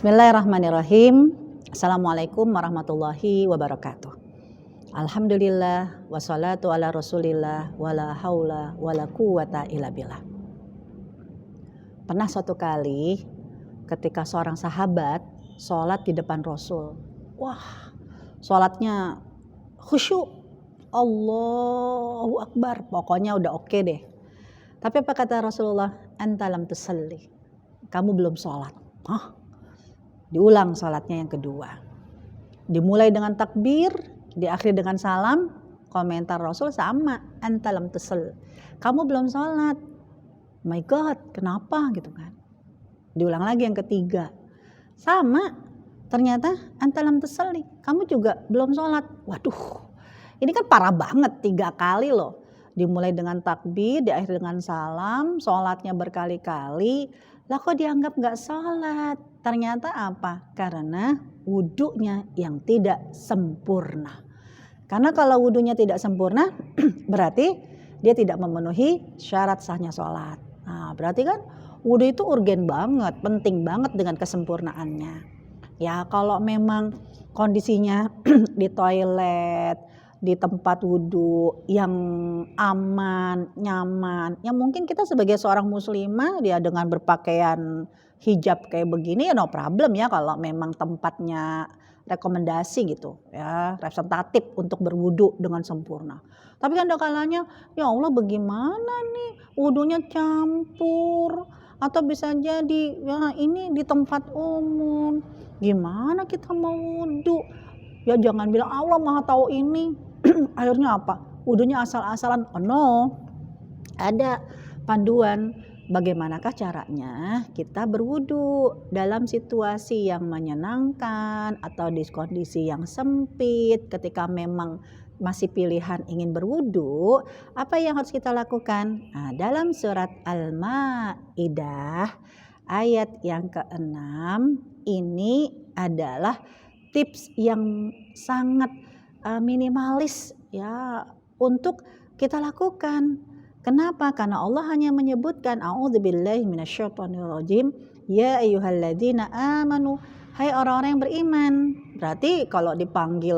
Bismillahirrahmanirrahim. Assalamualaikum warahmatullahi wabarakatuh. Alhamdulillah wassalatu ala rasulillah wala haula wala quwata illa billah. Pernah suatu kali ketika seorang sahabat sholat di depan Rasul. Wah, sholatnya khusyuk. Allahu Akbar. Pokoknya udah oke deh. Tapi apa kata Rasulullah? Anta lam tusalli. Kamu belum sholat. Hah? Diulang sholatnya yang kedua. Dimulai dengan takbir, diakhiri dengan salam. Komentar Rasul sama. Anta lam tusalli. Kamu belum sholat. My God, kenapa gitu kan? Diulang lagi yang ketiga. Sama. Ternyata anta lam tusalli. Kamu juga belum sholat. Waduh, ini kan parah banget 3 kali loh. Dimulai dengan takbir, diakhiri dengan salam, sholatnya berkali-kali. Lah kok dianggap gak sholat? Ternyata apa? Karena wudunya yang tidak sempurna. Karena kalau wudunya tidak sempurna, berarti dia tidak memenuhi syarat sahnya sholat. Nah, berarti kan wudu itu urgen banget, penting banget dengan kesempurnaannya. Ya kalau memang kondisinya di toilet, di tempat wudhu yang aman, nyaman. Ya mungkin kita sebagai seorang muslimah dia dengan berpakaian hijab kayak begini ya no problem ya kalau memang tempatnya rekomendasi gitu ya, representatif untuk berwudhu dengan sempurna. Tapi kan ada kalanya ya Allah bagaimana nih wudhunya campur atau bisa jadi ya ini di tempat umum. Gimana kita mau wudhu? Ya jangan bilang Allah maha tahu ini. Akhirnya apa? Wudunya asal-asalan. Oh no. Ada panduan bagaimanakah caranya kita berwudu dalam situasi yang menyenangkan atau di kondisi yang sempit. Ketika memang masih pilihan ingin berwudu, apa yang harus kita lakukan? Nah, dalam surat Al-Maidah ayat yang ke-6 ini adalah tips yang sangat minimalis ya untuk kita lakukan. Kenapa? Karena Allah hanya menyebutkan a'udzubillahi minasyaitonirrajim ya ayyuhalladzina amanu, hai orang-orang yang beriman. Berarti kalau dipanggil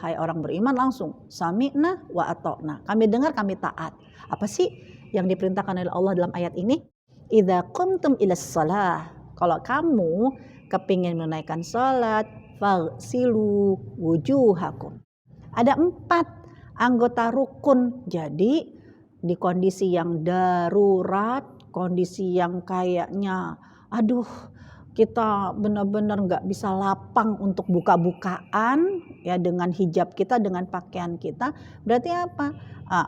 hai orang beriman langsung sami'na wa ata'na. Kami dengar, kami taat. Apa sih yang diperintahkan oleh Allah dalam ayat ini? Idza qumtum ilas shalah. Kalau kamu kepingin menunaikan salat, faghsilu wujuhakum. Ada 4 anggota rukun. Jadi di kondisi yang darurat, kondisi yang kayaknya aduh kita benar-benar gak bisa lapang untuk buka-bukaan ya dengan hijab kita, dengan pakaian kita. Berarti apa?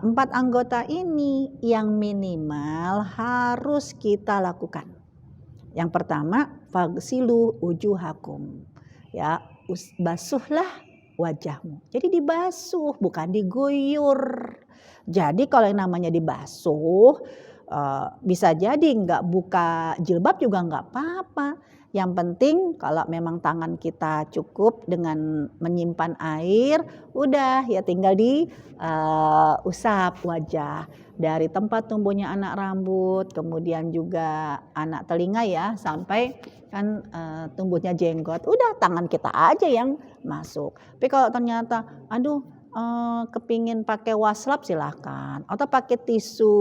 4 anggota ini yang minimal harus kita lakukan. Yang pertama, faghsilu wujuhakum. Ya, basuhlah wajahmu. Jadi dibasuh, bukan diguyur. Jadi kalau yang namanya dibasuh, bisa jadi nggak buka jilbab juga nggak apa-apa. Yang penting kalau memang tangan kita cukup dengan menyimpan air, udah ya tinggal usap wajah. Dari tempat tumbuhnya anak rambut, kemudian juga anak telinga ya, sampai kan tumbuhnya jenggot. Udah tangan kita aja yang masuk. Tapi kalau ternyata aduh kepingin pakai waslap silahkan, atau pakai tisu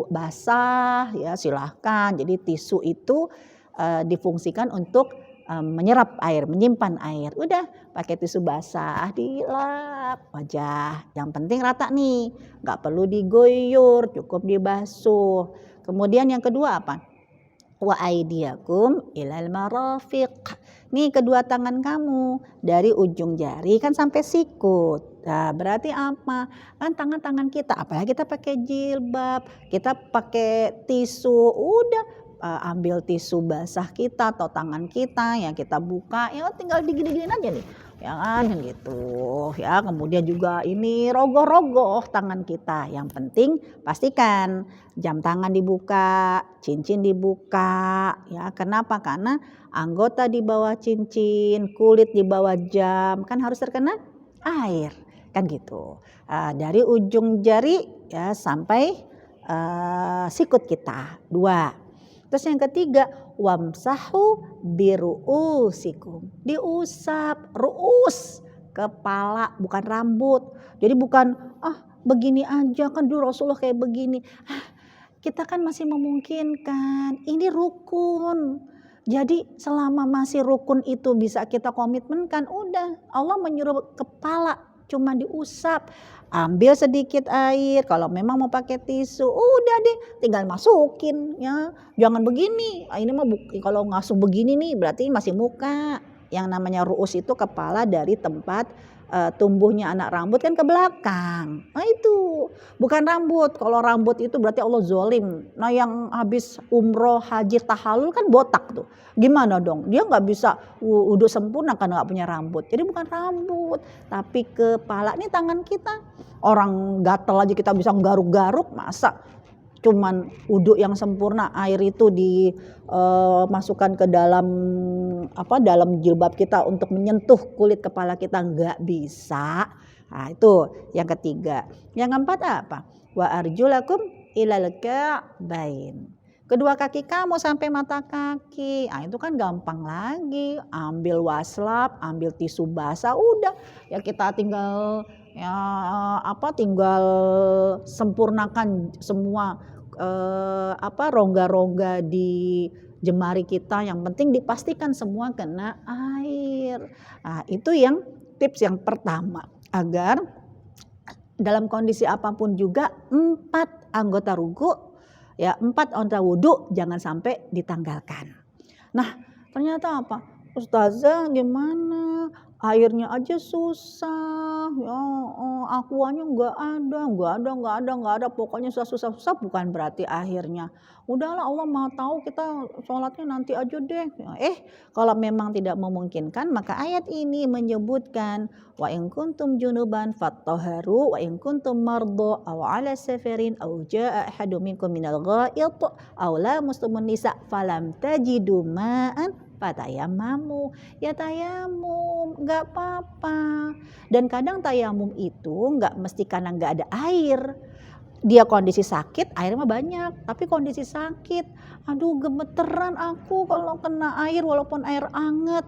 basah ya silahkan. Jadi tisu itu difungsikan untuk menyerap air, menyimpan air. Udah pakai tisu basah dilap wajah. Yang penting rata nih, nggak perlu diguyur, cukup dibasuh. Kemudian yang kedua apa? Wa aidiakum ilal marafiq. Nih kedua tangan kamu dari ujung jari kan sampai sikut. Nah, berarti apa? Kan tangan-tangan kita, apalagi kita pakai jilbab, kita pakai tisu, udah ambil tisu basah kita atau tangan kita yang kita buka, ya tinggal digini-giniin aja nih. Ya kan gitu. Ya, kemudian juga ini rogoh-rogoh tangan kita. Yang penting pastikan jam tangan dibuka, cincin dibuka. Ya, kenapa? Karena anggota di bawah cincin, kulit di bawah jam kan harus terkena air. Kan gitu. Dari ujung jari ya sampai sikut kita. 2. Terus yang ketiga, wamsahu biruusikum. Diusap, ruus, kepala bukan rambut. Jadi bukan begini aja kan dulu Rasulullah kayak begini. Kita kan masih memungkinkan. Ini rukun. Jadi selama masih rukun itu bisa kita komitmenkan, udah Allah menyuruh kepala cuma diusap. Ambil sedikit air, kalau memang mau pakai tisu, udah deh tinggal masukin ya. Jangan begini. Ini mah kalau ngasuh begini nih berarti masih muka. Yang namanya ruus itu kepala dari tempat tumbuhnya anak rambut kan ke belakang. Nah itu bukan rambut. Kalau rambut itu berarti Allah zolim. Nah yang habis umroh haji tahalul kan botak tuh. Gimana dong? Dia nggak bisa wudhu sempurna karena nggak punya rambut. Jadi bukan rambut, tapi kepala. Ini tangan kita. Orang gatel aja kita bisa garuk-garuk, masa cuman wudhu yang sempurna air itu dimasukkan ke dalam dalam jilbab kita untuk menyentuh kulit kepala kita, nggak bisa. Nah itu yang ketiga. Yang keempat apa? Wa arjulakum ilal ka'bain. Kedua kaki kamu sampai mata kaki. Nah itu kan gampang lagi. Ambil waslap, ambil tisu basah, udah ya kita tinggal tinggal sempurnakan semua rongga-rongga di jemari kita. Yang penting dipastikan semua kena air. Nah, itu yang tips yang pertama, agar dalam kondisi apapun juga 4 anggota ruku, 4 anggota wudhu jangan sampai ditanggalkan. Nah ternyata apa? Ustazah gimana? Airnya aja susah, aquanya nggak ada, pokoknya susah, bukan berarti akhirnya udahlah Allah mau tahu kita sholatnya nanti aja deh. Kalau memang tidak memungkinkan, maka ayat ini menyebutkan wa in kuntum junuban fattaharu wa in kuntum mardo aw ala safarin aw jaa ahadum minkum minal ghaid aw lamustumun nisa falam tajidu ma'an fatayamamu, ya tayamum, nggak apa-apa. Dan kadang tayamum itu nggak mesti karena nggak ada air. Dia kondisi sakit, air mah banyak. Tapi kondisi sakit, aduh gemeteran aku kalau kena air walaupun air anget.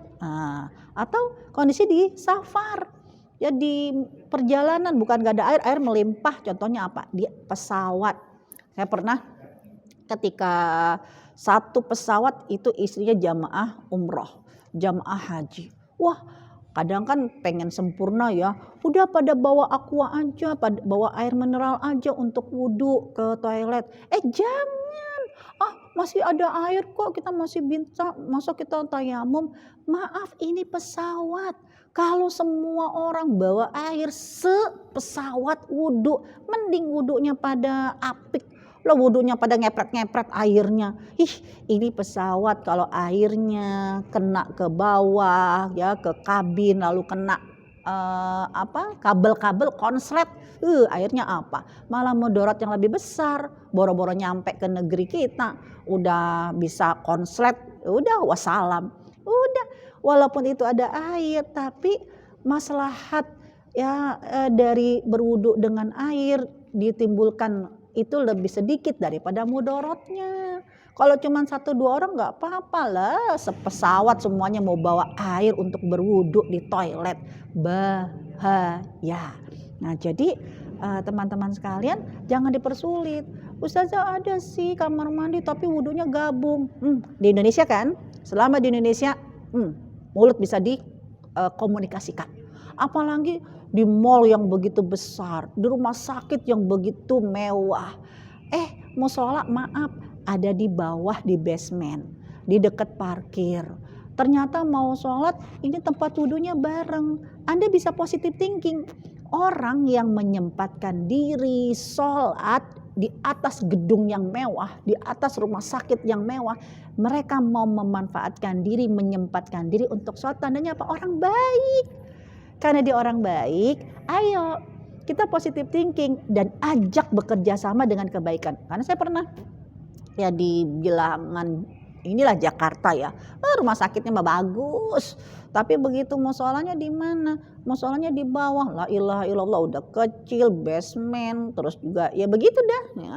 Atau kondisi di safar, ya di perjalanan bukan nggak ada air, air melimpah. Contohnya apa? Di pesawat. Saya pernah ketika satu pesawat itu isinya jamaah umroh, jamaah haji. Wah, kadang kan pengen sempurna ya. Udah pada bawa aqua aja, bawa air mineral aja untuk wudhu ke toilet. Jangan. Masih ada air kok, kita masih bisa, masa kita tayamum. Maaf, ini pesawat. Kalau semua orang bawa air sepesawat wudhu, mending wudhunya pada apik. Lo wudhunya pada ngepret-ngepret airnya. Ini pesawat kalau airnya kena ke bawah ya, ke kabin, lalu kena kabel-kabel konslet. Airnya apa? Malah mudarat yang lebih besar. Boro-boro nyampe ke negeri kita udah bisa konslet, udah wassalam. Udah, walaupun itu ada air, tapi maslahat dari berwudhu dengan air ditimbulkan itu lebih sedikit daripada mudaratnya. Kalau cuma 1-2 orang nggak apa-apa lah. Sepesawat semuanya mau bawa air untuk berwudhu di toilet, bahaya. Nah jadi teman-teman sekalian jangan dipersulit. Ustazah ada sih kamar mandi tapi wudhunya gabung. Di Indonesia kan, selama di Indonesia mulut bisa dikomunikasikan. Apalagi di mall yang begitu besar, di rumah sakit yang begitu mewah. Musola maaf ada di bawah di basement, di dekat parkir. Ternyata mau sholat ini tempat wudhunya bareng. Anda bisa positive thinking. Orang yang menyempatkan diri sholat di atas gedung yang mewah, di atas rumah sakit yang mewah, mereka mau memanfaatkan diri, menyempatkan diri untuk sholat. Tandanya apa? Orang baik. Karena dia orang baik, ayo kita positive thinking dan ajak bekerja sama dengan kebaikan. Karena saya pernah ya di bilangan inilah Jakarta ya, rumah sakitnya mah bagus, tapi begitu musholanya di mana? Musholanya di bawah, la ilaha illallah, udah kecil, basement, terus juga ya begitu dah. Ya.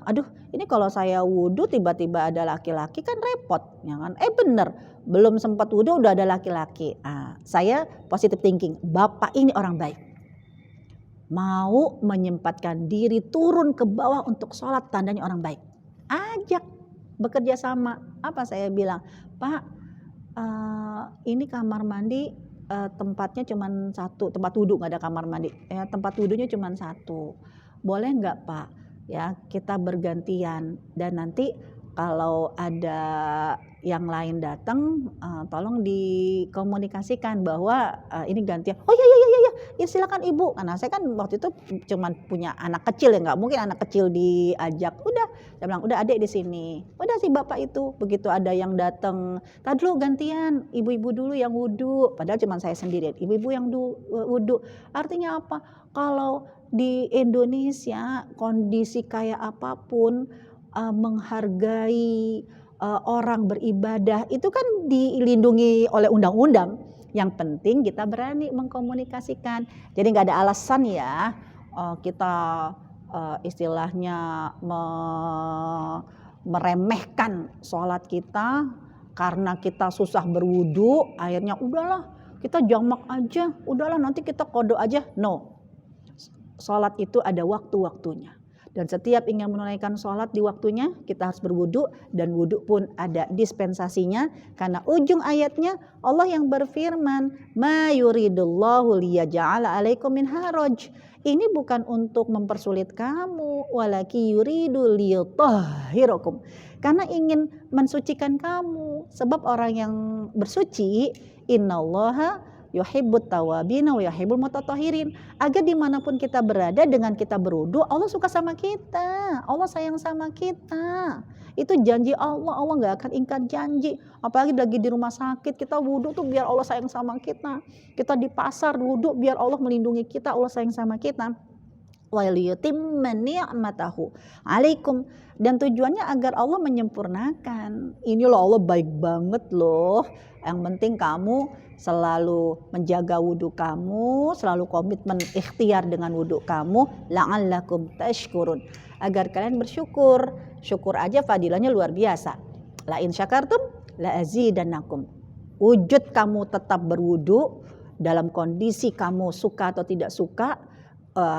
Aduh, ini kalau saya wudhu tiba-tiba ada laki-laki kan repot, ya kan? Bener, belum sempat wudhu udah ada laki-laki. Saya positive thinking, bapak ini orang baik. Mau menyempatkan diri turun ke bawah untuk sholat, tandanya orang baik. Ajak bekerja sama. Apa saya bilang, Pak, ini kamar mandi tempatnya cuma satu, tempat wudhu nggak ada kamar mandi. Tempat wudhunya cuma satu. Boleh nggak Pak? Ya kita bergantian dan nanti kalau ada yang lain datang, tolong dikomunikasikan bahwa ini gantian. Oh ya silakan ibu. Karena saya kan waktu itu cuma punya anak kecil ya, nggak mungkin anak kecil diajak. Udah, saya bilang udah adik di sini. Udah si bapak itu begitu ada yang datang, tadi dulu gantian, ibu-ibu dulu yang wudhu. Padahal cuma saya sendiri, ibu-ibu yang wudhu. Artinya apa? Kalau di Indonesia kondisi kayak apapun menghargai orang beribadah itu kan dilindungi oleh undang-undang. Yang penting kita berani mengkomunikasikan. Jadi nggak ada alasan ya kita istilahnya meremehkan sholat kita karena kita susah berwudu. Akhirnya udahlah kita jamak aja, udahlah nanti kita qada aja. No. Sholat itu ada waktu-waktunya. Dan setiap ingin menunaikan sholat di waktunya, kita harus berwudu. Dan wudu pun ada dispensasinya. Karena ujung ayatnya Allah yang berfirman, Ma yuridullahu liyaja'ala alaikum min haraj. Ini bukan untuk mempersulit kamu, walaki yuridu liyutahhirakum. Karena ingin mensucikan kamu. Sebab orang yang bersuci, innallaha yuhibbut tawabina wa yuhibbul mutatahhirin. Agar dimanapun kita berada dengan kita berwudu, Allah suka sama kita, Allah sayang sama kita. Itu janji Allah, Allah gak akan ingkar janji. Apalagi lagi di rumah sakit, kita wudu tuh biar Allah sayang sama kita. Kita di pasar wudu biar Allah melindungi kita, Allah sayang sama kita. Wa liyutimma ni'matahu alaikum. Dan tujuannya agar Allah menyempurnakan. Ini loh Allah baik banget loh. Yang penting kamu selalu menjaga wudhu kamu, selalu komitmen ikhtiar dengan wudhu kamu, la'allakum tashkurun. Agar kalian bersyukur. Syukur aja fadilahnya luar biasa. La in syakartum la azidannakum. Wujud kamu tetap berwudhu dalam kondisi kamu suka atau tidak suka,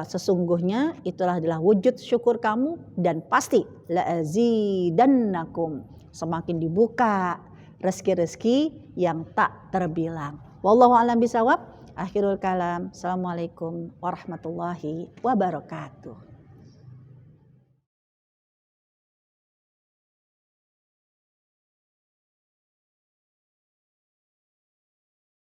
sesungguhnya itulah adalah wujud syukur kamu dan pasti la azidannakum, semakin dibuka rezeki-rezeki yang tak terbilang. Wallahu a'lam bishawab. Akhirul kalam. Assalamualaikum warahmatullahi wabarakatuh.